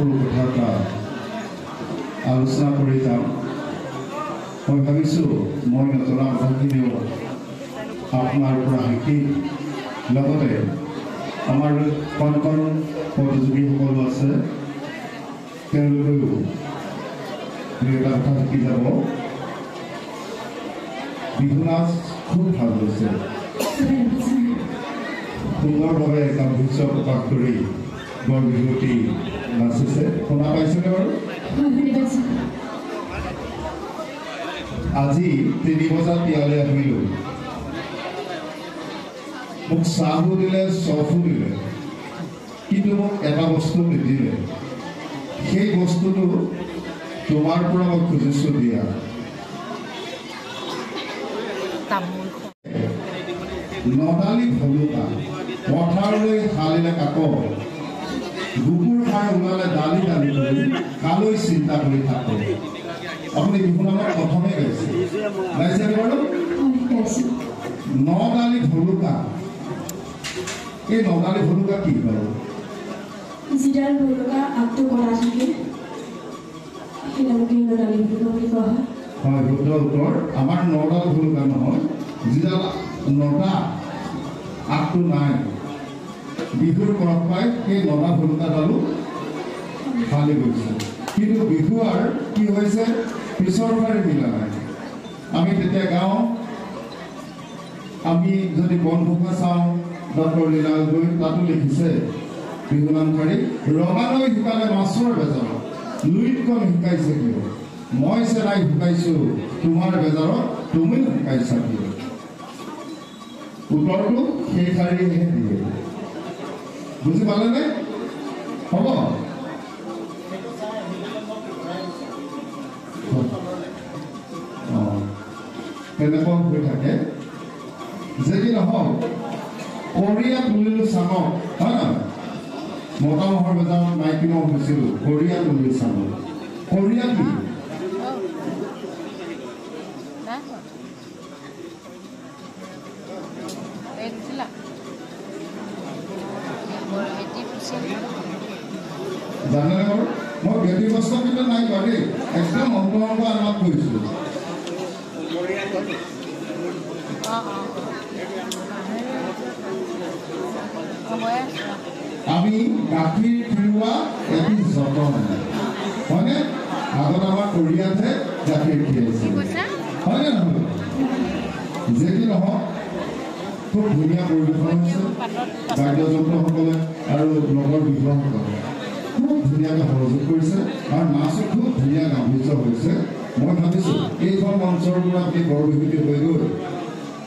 সৰু কথা এটা আলোচনা কৰি যাম। মই ভাবিছোঁ মই নজনা কথাখিনিও আপোনাৰ পৰা শিকি লগতে আমাৰ কণ কণ প্ৰতিযোগীসকলো আছে তেওঁলোকেও দুই এটা কথা শিকি যাব। বিহু নাচ খুব ভাল হৈছে, সুন্দৰভাৱে গাম্ভীৰ্য প্ৰকাশ কৰি বৰ বিহুৱতী নাচিছে। শুনা পাইছেনে বাৰু? আজি 3 বজাত ইয়ালৈ আহিলোঁ, মোক চাহো দিলে চফো দিলে, কিন্তু মোক এটা বস্তু নিদিলে। সেই বস্তুটো তোমাৰ পৰা মই খুজিছোঁ দিয়া। নদালি ভলুকা পথাৰলৈ হালিলে কাকো, গুগুৰ সাৰ ওলালে দালি দালি কৰি কালৈ চিন্তা কৰি থাকো। আপুনি বিহু নামত প্ৰথমে গাইছে, গাইছে বাৰু? নদালি ভলুকা, এই নদালি ভলুকা কি বাৰু? যিডাল ভলুকা আগটো কৰা থাকে সেইডালকে নদালি ভলুকা বুলি কোৱা হয়। হয়, শুদ্ধ উত্তৰ। আমাৰ নদাল ভলুকা নহয়, যিডাল নদা আগটো নাই, বিহুৰ পৰশ পাই সেই নদা ভলুকাডালো ফালি গৈছে। কিন্তু বিহু আৰু কি হৈছে পিছৰ ফালে মিলা নাই। আমি তেতিয়া গাওঁ, আমি যদি বনভোগা চাওঁ ডক্টৰ লীলাল গৈ তাতো লিখিছে বিহু নামশাৰী, ৰঙালৈ শিকালে মাছৰ বেজাৰত, লুইতকণ শিকাইছে কিয়, মই চেৰাই শিকাইছোঁ তোমাৰ বেজাৰত, তুমিও শিকাইছা কিয়। উত্তৰটো সেই শাৰীহে দিয়ে। বুজি পালেনে? হ'ব। তেনেকুৱা হৈ থাকে। যদি নহওক কৰিয়া তুলিলোঁ চাঙত, হয় নহয়? মতা মহৰ বেজাৰত মাইকী মহ হৈছিলোঁ, কৰিয়া তুলিলোঁ চাঙত। কৰিয়া কি? জানেনে বাৰু? মই ব্যতিগ্ৰস্ত কিন্তু নাই বাৰু দেই, একদম অন্তৰংগ আনক কৰিছোঁ। আমি গাখীৰ খিৰোৱা এটি যতন, হয়নে? আগত আমাৰ কৰিয়াতহে গাখীৰ খীৰাইছিল, হয়নে নহয়? যে কি নহওক খুব ধুনীয়া পৰিৱেশন হৈছে। বাদ্যযন্ত্ৰসকলে আৰু লগৰ বিহুসকলে খুব ধুনীয়াকৈ সহযোগ কৰিছে আৰু নাচো খুব ধুনীয়া গাম্ভীৰ্য হৈছে। মই ভাবিছোঁ এইখন মঞ্চৰ পৰা আপুনি বৰ বিভূতি হৈ গৈ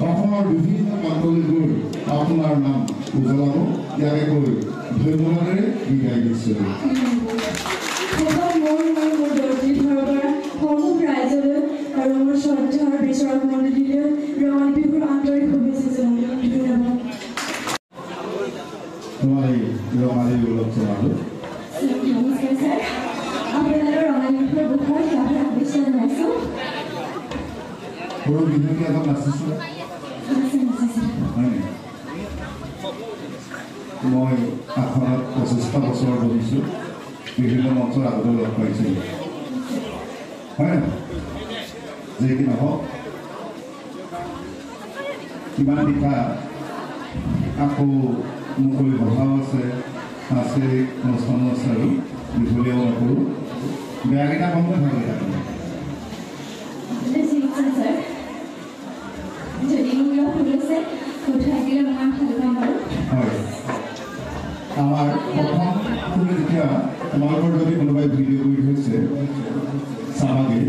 অসমৰ বিভিন্ন প্ৰান্তলৈ গৈ আপোনাৰ নাম উজ্বলাব। ইয়াকে কৈ ধন্যবাদেৰে বিদায় দিছোঁ। সমূহ ৰাইজলৈ আৰু মোৰ শ্ৰদ্ধা আৰু বিচৰণ মণ্ডলীলৈ ৰঙালী বিহুৰ আন্তৰিক শুভেচ্ছা জনালোঁ। ধন্যবাদ। ৰঙালী উলভ জনালোঁ। নমস্কাৰ ছাৰ, আপোনালোকৰ ৰঙালী বিহুৰ বিষয়ে শুভেচ্ছা জনাইছোঁ। সৰু বিহুটি আগত নাচিছিলে, হয়নে? মই আখৰাত 25টা বছৰ বহিছোঁ, বিভিন্ন মঞ্চৰ আগতে লগ পাইছিলোঁ, হয় নহয়? যে কি নহওক কিমান নিশা আকৌ মুকলি সভাও আছে, অনুষ্ঠানো আছে আৰু দীঘলীয়াও নকৰোঁ। বেয়াকেইটা কম ভাল লাগে। হয়, আমাৰ প্ৰথম তুমি যেতিয়া তোমালোকৰ যদি কোনোবাই ভিডিঅ' কৰি থৈছে চাবাগে,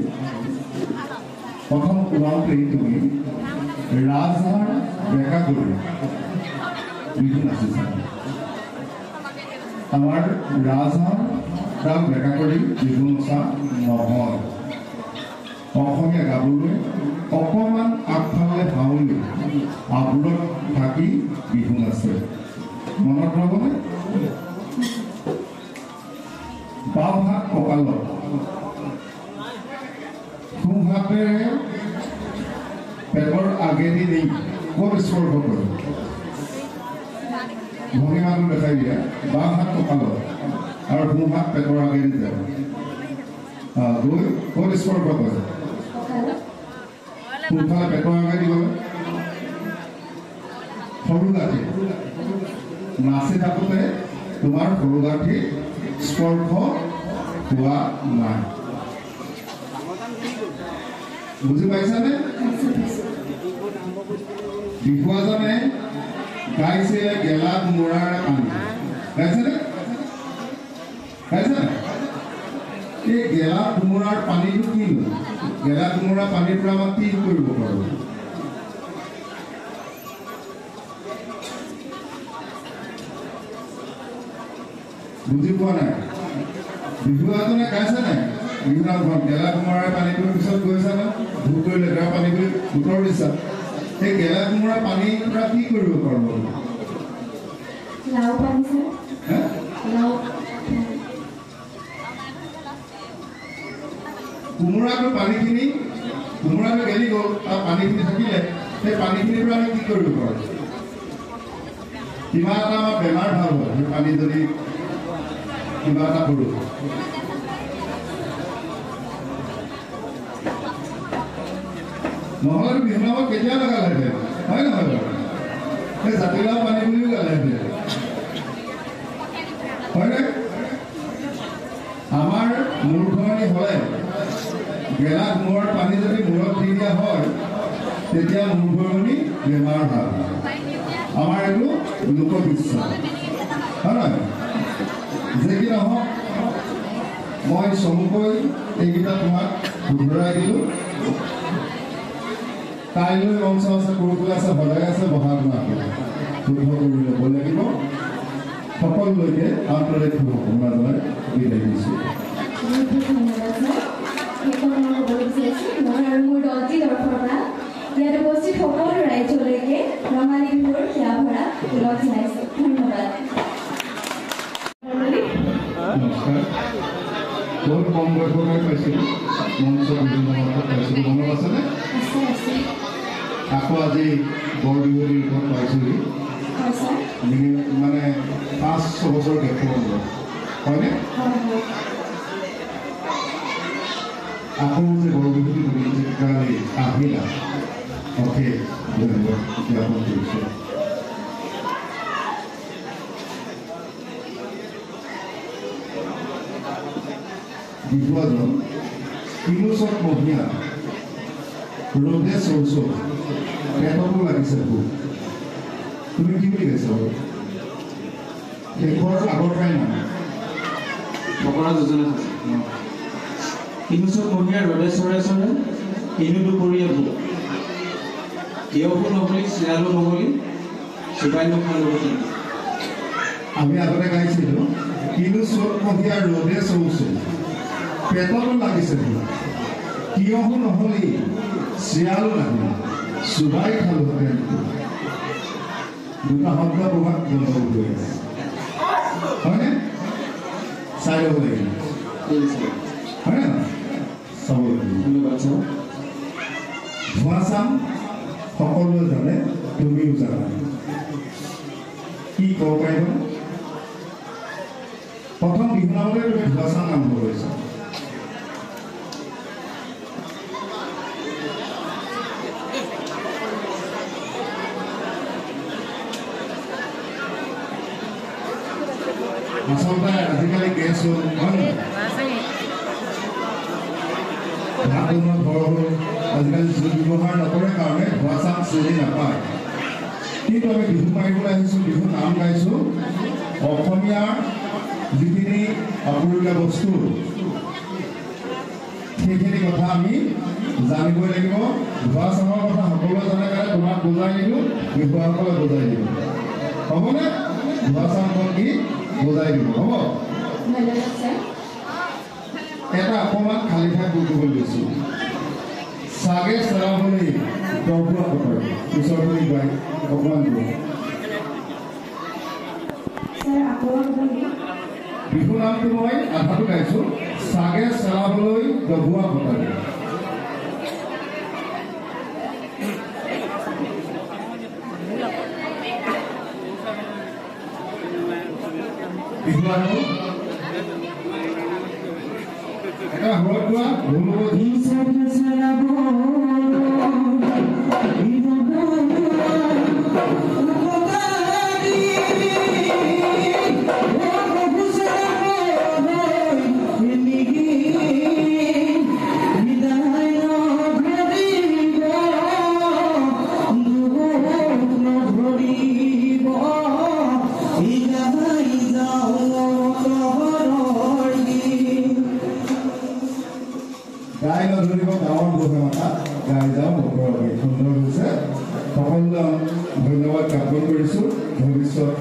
প্ৰথম ওলাওঁতেই তুমি ৰাজহাড় বেকা কৰি বিহু নাচিছা। আমাৰ ৰাজহাড় বেকা কৰি বিহু নচা নহয়। অসমীয়া গাবলৈ অকণমান আগফালে হাউলি আবুলত থাকি বিহু নাচে। মনত ৰ'বনে? বাওঁ হাত কঁকালত, সোঁ হাতেৰে পেটৰ আগেদি নি ক'ত স্পৰ্শ কৰে ভঙিমাটো দেখাই দিয়া। বাওঁ হাত কঁকালত, আৰু সোঁহাত পেটৰ আগেদি যাব গৈ ক'ত স্পৰ্শ কৰে সোঁফালে পেটৰ আগেদি গ'লে সৰু গাঁঠি নাচি থাকোঁতে তোমাৰ সৰু গাঁঠি স্পৰ্শ হোৱা নাই বুজি পাইছানে বিহুৱাজনে গাইছিলে গেলা কোমোৰাৰ পানী গাইছেনে গাইছেনে এই গেলা কোমোৰাৰ পানীটো কি গেলা কোমোৰা পানীৰ পৰা আমাক কি কৰিব পাৰোঁ বুজি পোৱা নাই বিহুৱাজনে গাইছে নাই বিহুনামখন গেলা কোমোৰাৰ পানীটোৰ পিছত গৈছানে ভোট কৰি লেতেৰা পানী বুলি উত্তৰ দিছা সেই গেলা কোমোৰা পানীৰ পৰা কি কৰিব পাৰোঁ কোমোৰাটোৰ পানীখিনি কোমোৰাটো গেলি গ'ল তাৰ পানীখিনি থাকিলে সেই পানীখিনিৰ পৰা আমি কি কৰিব পাৰোঁ কিবা এটা আমাৰ বেমাৰ ভাল হয় সেই পানী যদি কিবা এটা কৰোঁ নহ'লে বিহুনামত কেতিয়া লগালে হয় নহয় বাৰু সেই জাতিলাও পানী বুলিও গালে হয়নে আমাৰ মূৰ ঘৰণি হ'লে গেলা কোমোৰাৰ পানী যদি মূৰত দি দিয়া হয় তেতিয়া মূৰ ঘৰণি বেমাৰ ভাল আমাৰ এইটো লোকবিশ্বাস হয় নহয় যে কি নহওক মই চমুকৈ এইকেইটা তোমাক শুধৰাই দিলোঁ কাইলৈ মঞ্চ আছে কুৰুকুল আছে সদায় আছে বহাগ মাহ শুদ্ধ কৰি ল'ব লাগিব সকলোলৈকে আন্তৰিক শুভকামনা জনাই বিদায় দিছোঁ মোৰ দলটিৰ তৰফৰ পৰা ইয়াত উপস্থিত সকলো ৰাইজলৈকে ৰঙালী বিহুৰ সেৱা ভৰা ওলগ জনাইছোঁ ধন্যবাদ নমস্কাৰ বহুত কম বয়সলৈ পাইছিলোঁ মঞ্চ বিভিন্ন পাইছিলোঁ মনত আছেনে আকৌ আজি বৰ বিহুৰ ওপৰত পাইছোঁহি মানে 5-6 বছৰ গেপৰ হয়নে আকৌ যে বৰ বিহুৰ কালি আহিলা অ'কে ধন্যবাদ জ্ঞাপন কৰিছোঁ বিহুৱাজন কিলোচত মহীয়া ৰ'দে চৌচত পেটতো লাগিছে ভোক তুমি কি বুলি কৈছা বাৰু শেষৰ আগৰ পৰাই নাই ফকৰা যোজনা আছে কিলোচত মহীয়া ৰ'দে চৰে চৰে কিনো দুপৰীয়া ভোক কেওফো নহ'লি চিৰালো নহ'লি চিপাই নোখালো আমি আগতে গাইছিলোঁ কিলোচত মহীয়া ৰ'দে চৌচত পেটতো লাগিছে কিয়হো নহ'লি চিৰালো লাগিল চুবাই খালোঁ দুটা শব্দ প্ৰভাৱ বন্ধ হৈ আছে হয়নে চাই ল'ব লাগিব হয়নে চাব লাগিব ধোঁৱা চাম সকলোৱে জানে তুমিও জানা কি ক'ব পাৰিব প্ৰথম বিহুনামতে তুমি ধোঁৱা চাম আৰম্ভ কৰিছা আচলতে আজিকালি গেছ হ'ল হয় ভাত বনোৱা ঘৰ হ'ল আজিকালি জুই ব্যৱহাৰ নকৰে কাৰণে ধোঁৱা চাম চিনি নাপায় কিন্তু আমি বিহু মাৰিবলৈ আহিছোঁ বিহু নাম গাইছোঁ অসমীয়াৰ যিখিনি আপুৰুগীয়া বস্তু সেইখিনি কথা আমি জানিবই লাগিব ধোঁৱা চামৰ কথা সকলোৱে জানে কাৰণে তোমাক বুজাই দিলোঁ বিহুৱাসকলে বুজাই দিব হ'বনে ধোঁৱা চামখন কি বুজাই দিব হ'ব এটা অকণমান খালী ঠাই কৰিবলৈ লৈছোঁ চাগে চেৰাবলৈ দৰবোৱা পথাৰ পিছৰখিনি গাই অকণমান দিব বিহু নামটো মই আধাটো গাইছোঁ চাগে চেৰাবলৈ দবোৱা পথাৰ বিহু আৰু এটা হ'ল কোৱা ভুলবধি গাই নধৰিব গাঁৱৰ গধে মাতা গাই যাওঁ বকৰবাৰী সুন্দৰ হৈছে সকলোকে ধন্যবাদ জ্ঞাপন কৰিছোঁ ভৱিষ্যত